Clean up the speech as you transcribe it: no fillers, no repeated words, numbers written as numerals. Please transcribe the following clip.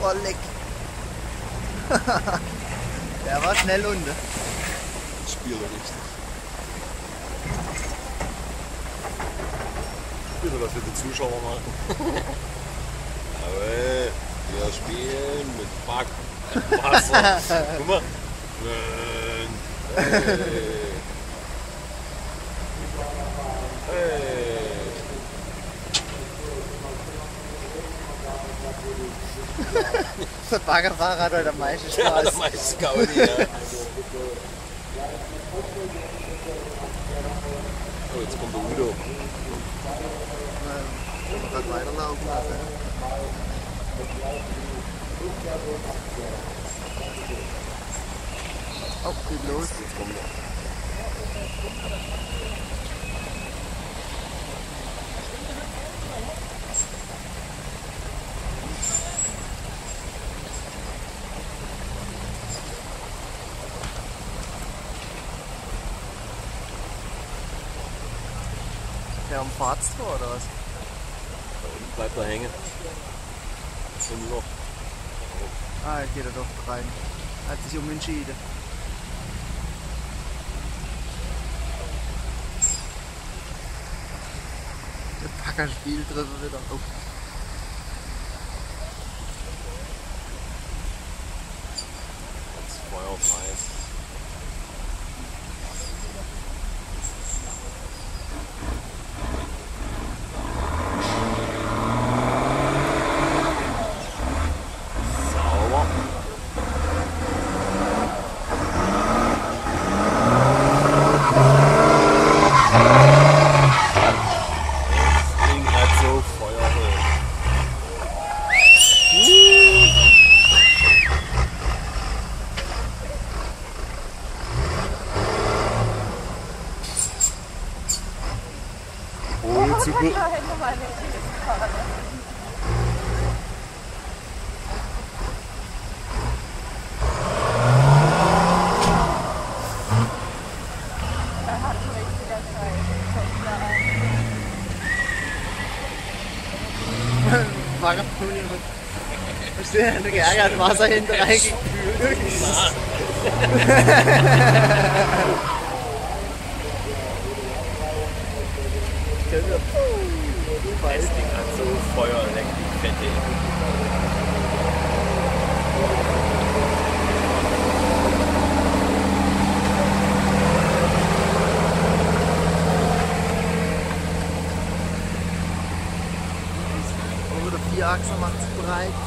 Oh, leck. Der war schnell unten. Das spielt er richtig. Wieder das für die Zuschauer machen. Jawohl, wir spielen mit Back Wasser. Guck mal. Hey. Hey. Der Baggerfahrer hat heute am meisten Spaß. Ja, der meiste Gaudi, ja. Oh, jetzt kommt der Udo. Können wir gerade weiterlaufen lassen. Oh, geht los. Jetzt kommt er. Der am Fahrtstor oder was? Da unten bleibt er hängen. So ein Loch. Ah, geht er doch rein. Hat sich umentschieden. Der Packer spielt drin wieder. Oh. Jetzt Feuer frei. Oh, super. Verstehe, du geärgert, Wasser hinten reingekühlt. Das Ding hat so Feuer, leckt die Fette. Oh, der Vierachser macht sich breit.